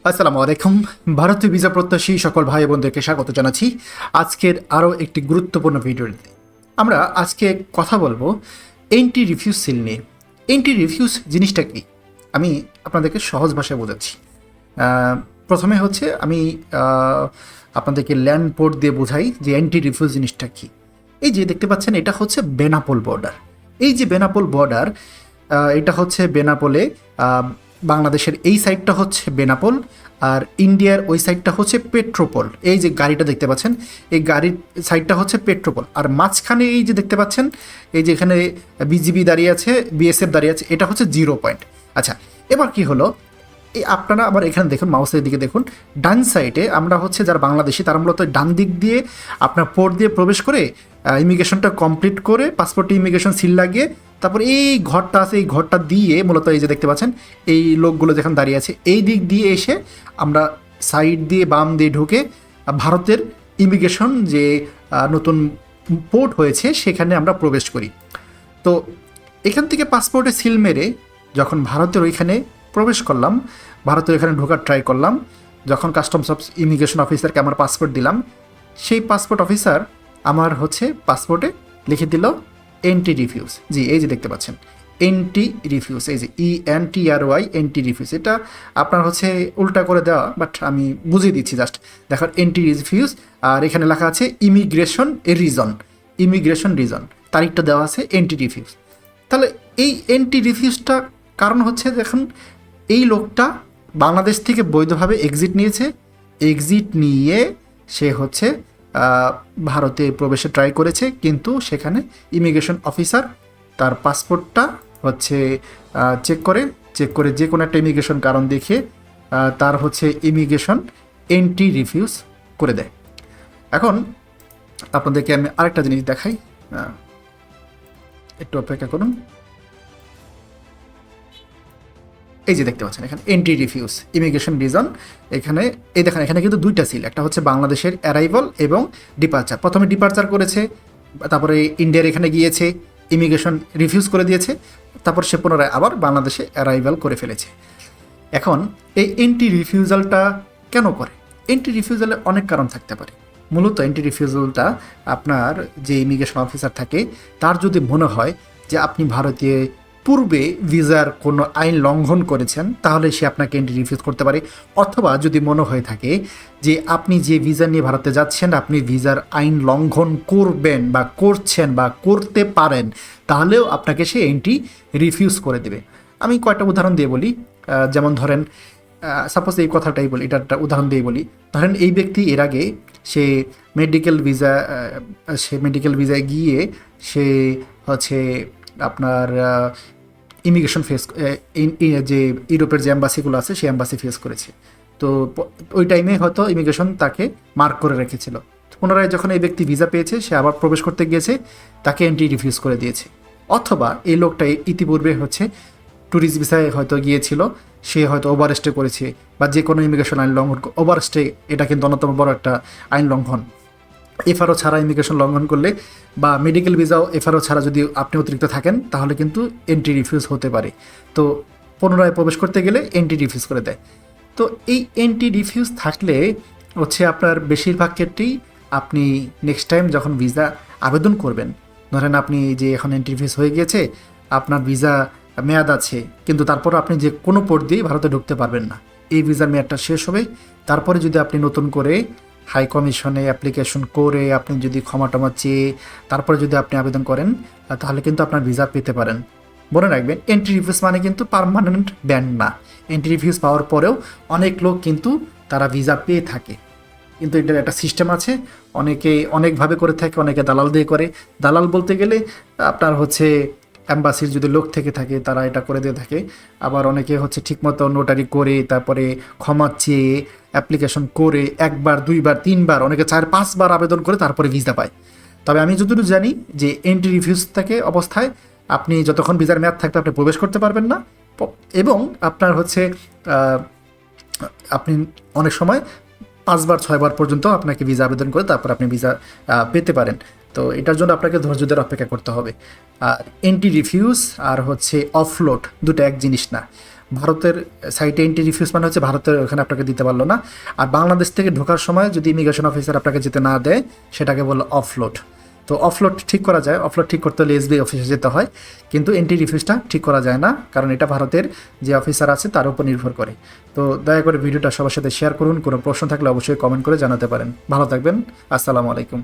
আসসালামু আলাইকুম। ভারতীয় ভিসা প্রত্যাশী সকল ভাই বোনদেরকে স্বাগত জানাচ্ছি আজকের আরও একটি গুরুত্বপূর্ণ ভিডিওতে। আমরা আজকে কথা বলবো এন্ট্রি রিফিউজ সিল নিয়ে। এন্ট্রি রিফিউজ জিনিসটা কি আমি আপনাদেরকে সহজ ভাষায় বোঝাচ্ছি। প্রথমে হচ্ছে আমি আপনাদেরকে ল্যান্ড পোর্ট দিয়ে বোঝাই যে এন্ট্রি রিফিউজ জিনিসটা কি। এই যে দেখতে পাচ্ছেন এটা হচ্ছে বেনাপোল বর্ডার। এই যে বেনাপোল বর্ডার, এটা হচ্ছে বেনাপোলে বাংলাদেশের এই সাইডটা হচ্ছে বেনাপোল, আর ইন্ডিয়ার ওই সাইডটা হচ্ছে পেট্রোপোল। এই যে গাড়িটা দেখতে পাচ্ছেন, এই গাড়ির সাইডটা হচ্ছে পেট্রোপোল, আর মাঝখানে এই যে দেখতে পাচ্ছেন, এই যে এখানে বিজিবি দাঁড়িয়ে আছে, বিএসএফ দাঁড়িয়ে আছে, এটা হচ্ছে 0 পয়েন্ট। আচ্ছা, এবার কি হলো, এই আপনারা আবার এখানে দেখুন, মাউসের দিকে দেখুন, ডান সাইডে আমরা হচ্ছে যারা বাংলাদেশি তারা মূলত ডান দিক দিয়ে আপনার পোর্ট দিয়ে প্রবেশ করে ইমিগ্রেশনটা কমপ্লিট করে পাসপোর্টে ইমিগ্রেশন সিল লাগিয়ে তারপর এই ঘরটা আছে, এই ঘরটা দিয়ে মূলত এই যে দেখতে পাচ্ছেন এই লোকগুলো যেখানে দাঁড়িয়ে আছে এই দিক দিয়ে এসে আমরা সাইড দিয়ে বাম দিয়ে ঢুকে ভারতের ইমিগ্রেশন যে নতুন পোর্ট হয়েছে সেখানে আমরা প্রবেশ করি। তো এখান থেকে পাসপোর্টে সিল মেরে যখন ভারতের ওইখানে প্রবেশ করলাম, ভারতের এখানে ঢোকার ট্রাই করলাম, যখন কাস্টমস অফ ইমিগ্রেশন অফিসারকে আমার পাসপোর্ট দিলাম, সেই পাসপোর্ট অফিসার আমার হচ্ছে পাসপোর্টে লিখে দিল এন্ট্রি রিফিউজ। জি, এই যে দেখতে পাচ্ছেন এন্ট্রি রিফিউজ, এই যে ENTRY এন্ট্রি রিফিউজ। এটা আপনার হচ্ছে উল্টা করে দেওয়া, বাট আমি বুঝিয়ে দিচ্ছি জাস্ট। দেখুন এন্ট্রি রিফিউজ, আর এখানে লেখা আছে ইমিগ্রেশন রিজন, ইমিগ্রেশন রিজন, তারিখটা দেওয়া আছে এন্ট্রি রিফিউজ। তাহলে এই এন্ট্রি রিফিউজটা কারণ হচ্ছে দেখুন এই লোকটা বাংলাদেশ থেকে বৈধভাবে এক্সিট নিয়েছে, এক্সিট নিয়ে সে হচ্ছে ভারতে প্রবেশে ট্রাই করেছে, কিন্তু সেখানে ইমিগ্রেশন অফিসার তার পাসপোর্টটা হচ্ছে চেক করে যে কোনো একটা ইমিগ্রেশন কারণ দেখিয়ে তার হচ্ছে ইমিগ্রেশন এন্ট্রি রিফিউজ করে দেয়। এখন আপনাদেরকে আমি আরেকটা জিনিস দেখাই, একটু অপেক্ষা করুন। এই যে দেখতে পাচ্ছেন এখানে এন্ট্রি রিফিউজ ইমিগ্রেশন রিজন, এখানে এই দেখেন এখানে কিন্তু দুইটা সিল, একটা হচ্ছে বাংলাদেশের অ্যারাইভাল এবং ডিপার্চার। প্রথমে ডিপার্চার করেছে, তারপরে ইন্ডিয়ার এখানে গিয়েছে, ইমিগ্রেশন রিফিউজ করে দিয়েছে, তারপর সে পুনরায় আবার বাংলাদেশে অ্যারাইভাল করে ফেলেছে। এখন এই এন্ট্রি রিফিউজালটা কেন করে? এন্ট্রি রিফিউজালের অনেক কারণ থাকতে পারে। মূলত এন্ট্রি রিফিউজালটা আপনার যে ইমিগ্রেশন অফিসার থাকে তার যদি মনে হয় যে আপনি ভারতীয় পূর্বে ভিসার কোনো আইন লঙ্ঘন করেছেন তাহলে সে আপনাকে এন্ট্রি রিফিউজ করতে পারে, অথবা যদি মনে হয়ে থাকে যে আপনি যে ভিসা নিয়ে ভারতে যাচ্ছেন আপনি ভিসার আইন লঙ্ঘন করবেন বা করছেন বা করতে পারেন, তাহলেও আপনাকে সে এন্ট্রি রিফিউজ করে দেবে। আমি কয়েকটা উদাহরণ দিয়ে বলি। যেমন ধরেন, সাপোজ এই কথাটাই বলি, এটা একটা উদাহরণ দিয়ে বলি। ধরেন এই ব্যক্তি এর আগে সে মেডিকেল ভিসায় গিয়ে সে হচ্ছে আপনার ইমিগ্রেশন ফেস যে ইউরোপের যে অ্যাম্বাসিগুলো আছে সেই অ্যাম্বাসি ফেস করেছে। তো ওই টাইমে হয়তো ইমিগ্রেশন তাকে মার্ক করে রেখেছিল। পুনরায় যখন এই ব্যক্তি ভিসা পেয়েছে সে আবার প্রবেশ করতে গিয়েছে, তাকে এন্ট্রি রিফিউজ করে দিয়েছে। অথবা এই লোকটা ইতিপূর্বে হচ্ছে ট্যুরিস্ট ভিসায় হয়তো গিয়েছিল, সে হয়তো ওভারস্টে করেছে বা যে কোনো ইমিগ্রেশন আইন লঙ্ঘন, ওভারস্টে এটা কিন্তু অন্যতম বড় একটা আইন লঙ্ঘন। এফআরও ছাড়া ইমিগ্রেশন লঙ্ঘন করলে বা মেডিকেল ভিসাও এফআরও ছাড়া যদি আপনি অতিরিক্ত থাকেন তাহলে কিন্তু এন্ট্রি রিফিউজ হতে পারে। তো পুনরায় প্রবেশ করতে গেলে এন্ট্রি রিফিউজ করে দেয়। তো এই এন্ট্রি রিফিউজ থাকলে হচ্ছে আপনার বেশিরভাগ ক্ষেত্রেই আপনি নেক্সট টাইম যখন ভিসা আবেদন করবেন, ধরেন আপনি যে এখন এন্ট্রি রিফিউজ হয়ে গিয়েছে, আপনার ভিসা মেয়াদ আছে, কিন্তু তারপর আপনি যে কোনো পোর্ট দিয়ে ভারতে ঢুকতে পারবেন না, এই ভিসার মেয়াদটা শেষ হবে। তারপরে যদি আপনি নতুন করে হাই কমিশনে অ্যাপ্লিকেশন করে আপনি যদি ক্ষমা টমা চেয়ে তারপরে যদি আপনি আবেদন করেন তাহলে কিন্তু আপনার ভিসা পেতে পারেন। মনে রাখবেন এন্ট্রি রিফিউজ মানে কিন্তু পার্মানেন্ট ব্যান না। এন্ট্রি রিফিউজ পাওয়ার পরেও অনেক লোক কিন্তু তারা ভিসা পেয়ে থাকে, কিন্তু এটার একটা সিস্টেম আছে। অনেকে অনেকভাবে করে থাকে, অনেকে দালাল দিয়ে করে। দালাল বলতে গেলে আপনার হচ্ছে অ্যাম্বাসির যদি লোক থেকে থাকে তারা এটা করে দিয়ে থাকে। আবার অনেকে হচ্ছে ঠিকমতো নোটারি করে তারপরে ক্ষমা চেয়ে অ্যাপ্লিকেশন করে একবার দুইবার তিনবার অনেকে 4-5 বার আবেদন করে তারপরে ভিসা পায়। তবে আমি যতটুকু জানি যে এন্ট্রি রিফিউজ থাকে অবস্থায় আপনি যতক্ষণ ভিসার মেয়াদ থাকতে আপনি প্রবেশ করতে পারবেন না, এবং আপনার হচ্ছে আপনি অনেক সময় 5-6 বার পর্যন্ত আপনাকে ভিসা আবেদন করে তারপর আপনি ভিসা পেতে পারেন। তো এটার জন্য আপনাকে ধৈর্য ধরে অপেক্ষা করতে হবে। আর এন্ট্রি রিফিউজ আর হচ্ছে অফলোড দুটো এক জিনিস না। ভারতের সাইটে এন্ট্রি রিফিউজ মানে হচ্ছে ভারতের ওখানে আপনাকে দিতে পারলো না। আর বাংলাদেশ থেকে ঢোকার সময় যদি ইমিগ্রেশন অফিসার আপনাকে যেতে না দেয় সেটাকে বললো অফলোড। তো অফলোড ঠিক করা যায়, অফলোড ঠিক করতে হলে এসবি অফিসে যেতে হয়, কিন্তু এন্ট্রি রিফিউজটা ঠিক করা যায় না, কারণ এটা ভারতের যে অফিসার আছে তার উপর নির্ভর করে। তো দয়া করে ভিডিওটা সবার সাথে শেয়ার করুন। কোনো প্রশ্ন থাকলে অবশ্যই কমেন্ট করে জানাতে পারেন। ভালো থাকবেন। আসসালামু আলাইকুম।